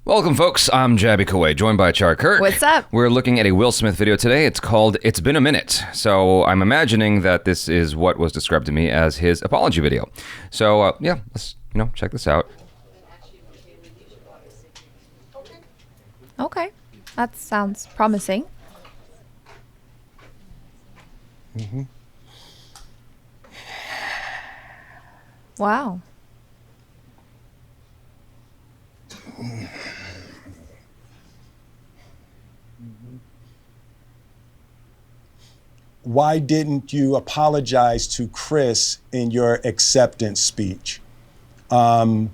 Welcome, folks. I'm Jabby Kuwait, joined by Char Kirk. What's up? We're looking at a Will Smith video today. It's called It's Been a Minute. So I'm imagining that this is what was described to me as his apology video. So, yeah, let's, check this out. Okay. That sounds promising. Mm-hmm. Wow. Why didn't you apologize to Chris in your acceptance speech? I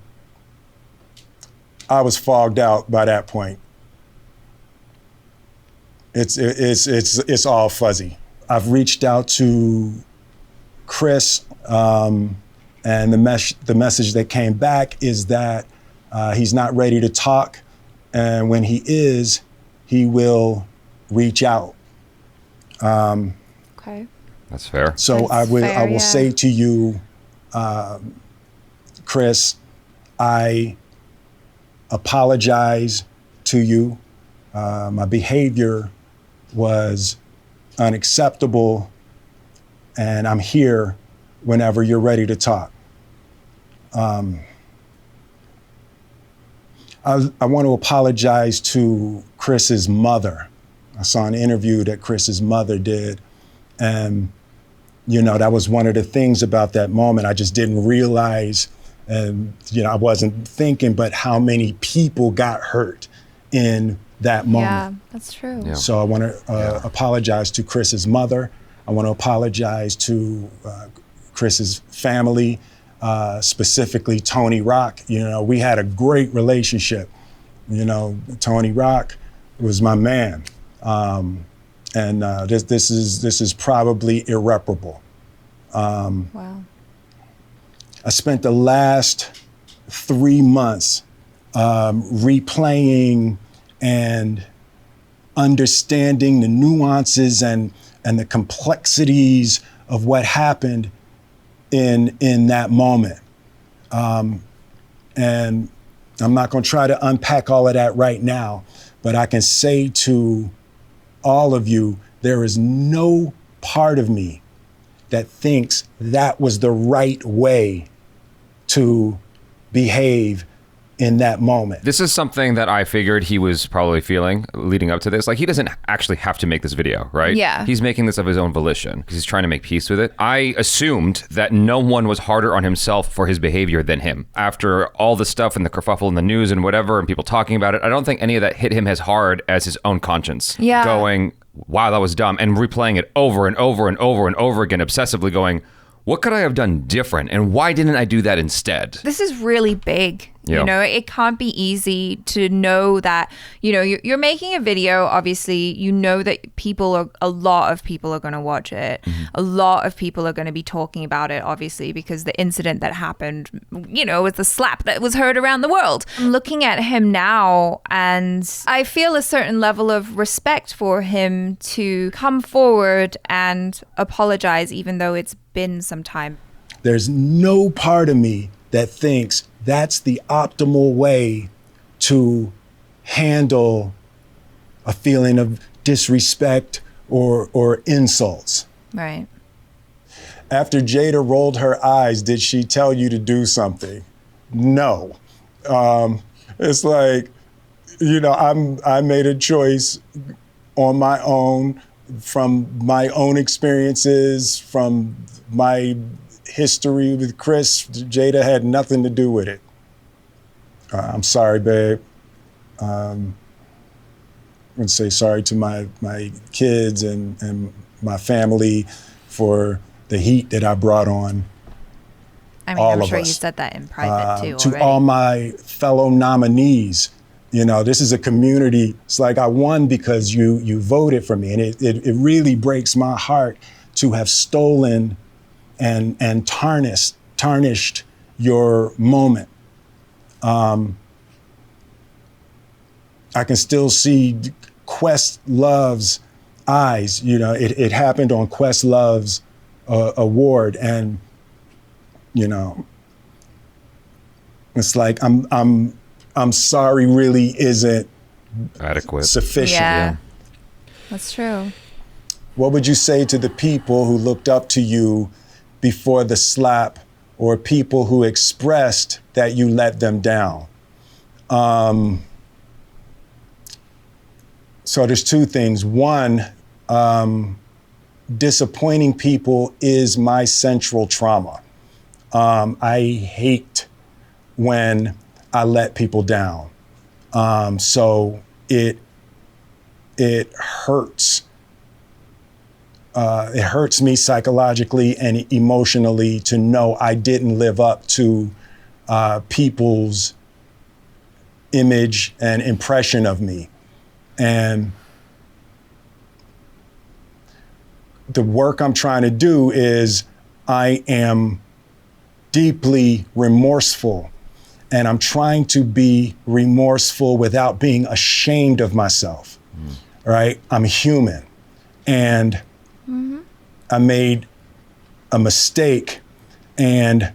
was fogged out by that point. It's all fuzzy. I've reached out to Chris, and the message that came back is that he's not ready to talk, and when he is, he will reach out. Okay. That's fair. So That's fair, I will say to you, Chris, I apologize to you. My behavior was unacceptable, and I'm here whenever you're ready to talk. I want to apologize to Chris's mother. I saw an interview that Chris's mother did, and that was one of the things about that moment. I just didn't realize, and I wasn't thinking, but how many people got hurt in that moment. Yeah, that's true. Yeah. So I want to apologize to Chris's mother. I want to apologize to Chris's family, specifically Tony Rock. We had a great relationship. Tony Rock was my man. And this is probably irreparable. Wow. I spent the last 3 months replaying and understanding the nuances and the complexities of what happened in that moment. And I'm not going to try to unpack all of that right now, but I can say to all of you, there is no part of me that thinks that was the right way to behave in that moment. This is something that I figured he was probably feeling leading up to this. Like, he doesn't actually have to make this video, right? Yeah. He's making this of his own volition because he's trying to make peace with it. I assumed that no one was harder on himself for his behavior than him. After all the stuff and the kerfuffle in the news and whatever, and people talking about it, I don't think any of that hit him as hard as his own conscience. Yeah. Going, wow, that was dumb, and replaying it over and over and over and over again, obsessively going, what could I have done different? And why didn't I do that instead? This is really big. Yeah. It can't be easy to know that, you're making a video. Obviously, that a lot of people are going to watch it. Mm-hmm. A lot of people are going to be talking about it, obviously, because the incident that happened, was the slap that was heard around the world. I'm looking at him now, and I feel a certain level of respect for him to come forward and apologize, even though it's been some time. There's no part of me that thinks that's the optimal way to handle a feeling of disrespect or insults. Right. After Jada rolled her eyes, did she tell you to do something? No. It's like, I made a choice on my own, from my own experiences, from my history with Chris. Jada had nothing to do with it. I'm sorry, babe. I'm going to say sorry to my kids and my family for the heat that I brought on. I'm sure you said that in private too. To already. all my fellow nominees, this is a community. It's like I won because you voted for me, and it really breaks my heart to have stolen and tarnished your moment. I can still see Questlove's eyes. It happened on Questlove's award, and it's like I'm I'm sorry really isn't adequate, sufficient. Yeah. That's true. What would you say to the people who looked up to you before the slap, or people who expressed that you let them down? So there's two things. One, disappointing people is my central trauma. I hate when I let people down. So it hurts. It hurts me psychologically and emotionally to know I didn't live up to people's image and impression of me. And the work I'm trying to do is I am deeply remorseful, and I'm trying to be remorseful without being ashamed of myself, right? I'm human, and I made a mistake, and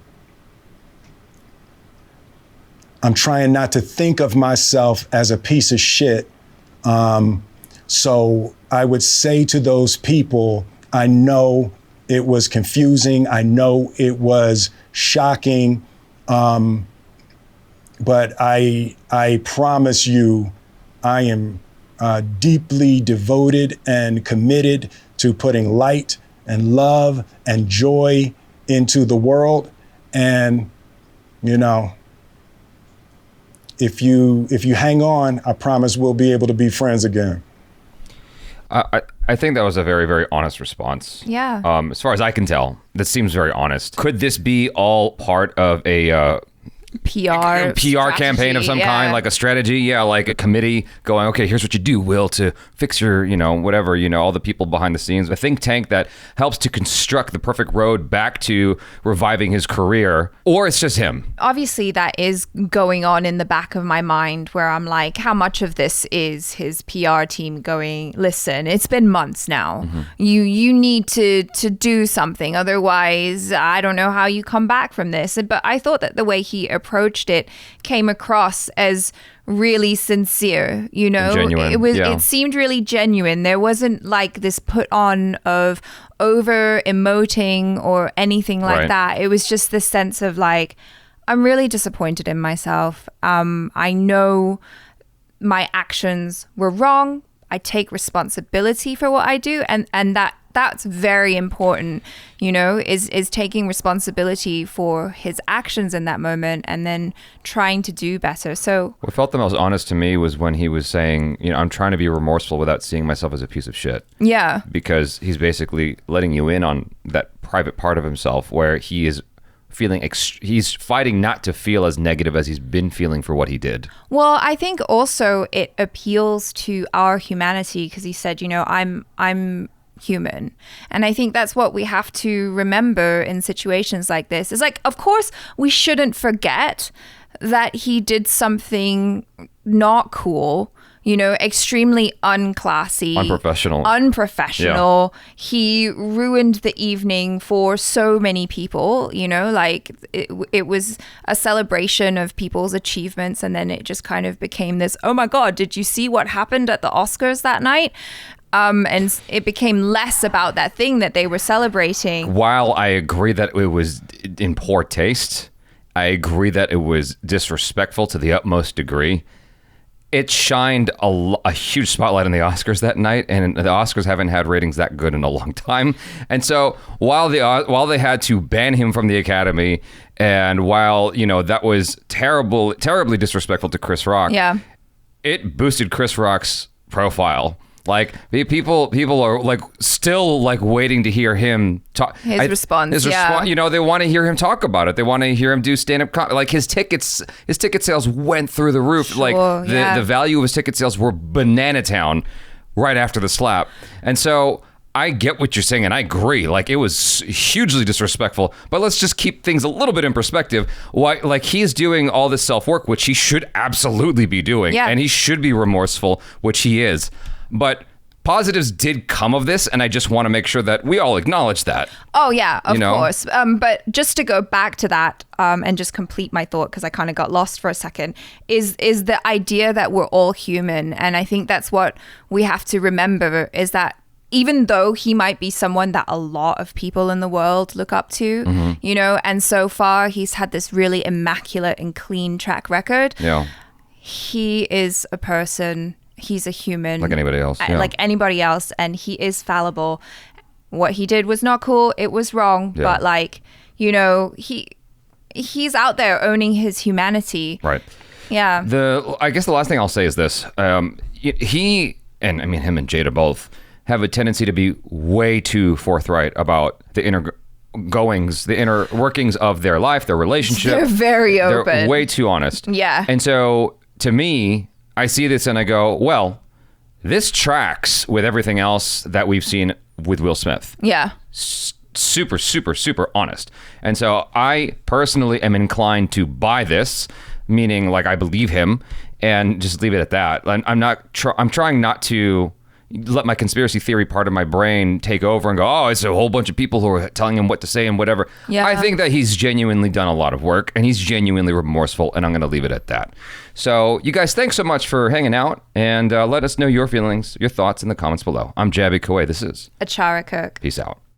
I'm trying not to think of myself as a piece of shit. So I would say to those people, I know it was confusing. I know it was shocking. But I promise you, I am deeply devoted and committed to putting light and love and joy into the world. And, you know, if you hang on, I promise we'll be able to be friends again. I think that was a very, very honest response. Yeah. As far as I can tell, this seems very honest. Could this be all part of a PR campaign of some kind, like a strategy? Yeah, like a committee going, okay, here's what you do, Will, to fix your, whatever, all the people behind the scenes. A think tank that helps to construct the perfect road back to reviving his career. Or it's just him. Obviously, that is going on in the back of my mind, where I'm like, how much of this is his PR team going, listen, it's been months now. You need to do something. Otherwise, I don't know how you come back from this. But I thought that the way he approached it came across as really sincere, Genuine. It seemed really genuine. There wasn't like this put on of over emoting or anything like that. It was just this sense of like, I'm really disappointed in myself. I know my actions were wrong. I take responsibility for what I do, and that's very important, is taking responsibility for his actions in that moment and then trying to do better. So what felt the most honest to me was when he was saying, I'm trying to be remorseful without seeing myself as a piece of shit. Yeah. Because he's basically letting you in on that private part of himself where he is feeling he's fighting not to feel as negative as he's been feeling for what he did. Well, I think also it appeals to our humanity, because he said, I'm human. And I think that's what we have to remember in situations like this. It's like, of course, we shouldn't forget that he did something not cool, extremely unclassy, unprofessional. Yeah. He ruined the evening for so many people, like it was a celebration of people's achievements. And then it just kind of became this, oh my God, did you see what happened at the Oscars that night? And it became less about that thing that they were celebrating. While I agree that it was in poor taste, I agree that it was disrespectful to the utmost degree. It shined a huge spotlight on the Oscars that night, and the Oscars haven't had ratings that good in a long time. And so while they had to ban him from the Academy, and while that was terribly disrespectful to Chris Rock, it boosted Chris Rock's profile. Like people are like still like waiting to hear him talk. His response. They want to hear him talk about it. They want to hear him do stand-up like his ticket sales went through the roof. Sure, like the value of his ticket sales were banana town right after the slap. And so I get what you're saying, and I agree. Like, it was hugely disrespectful. But let's just keep things a little bit in perspective. Why, like, he's doing all this self-work, which he should absolutely be doing, and he should be remorseful, which he is. But positives did come of this, and I just want to make sure that we all acknowledge that. Oh yeah, of You know? course. But just to go back to that and just complete my thought, because I kind of got lost for a second, is the idea that we're all human, and I think that's what we have to remember, is that even though he might be someone that a lot of people in the world look up to, you know, and so far he's had this really immaculate and clean track record. Yeah. He is a person. He's a human. Like anybody else. Yeah. Like anybody else. And he is fallible. What he did was not cool. It was wrong. Yeah. But like, you know, he's out there owning his humanity. Right. Yeah. I guess the last thing I'll say is this. He, and I mean him and Jada both, have a tendency to be way too forthright about the inner goings, the inner workings of their life, their relationship. They're very open. They're way too honest. Yeah. And so to me, I see this and I go, well, this tracks with everything else that we've seen with Will Smith. Yeah. Super, super, super honest. And so I personally am inclined to buy this, meaning like I believe him, and just leave it at that. I'm trying not to let my conspiracy theory part of my brain take over and go, oh, it's a whole bunch of people who are telling him what to say and whatever. Yeah. I think that he's genuinely done a lot of work and he's genuinely remorseful, and I'm going to leave it at that. So you guys, thanks so much for hanging out, and let us know your feelings, your thoughts in the comments below. I'm Jabby Kawai. This is Achara Kirk. Peace out.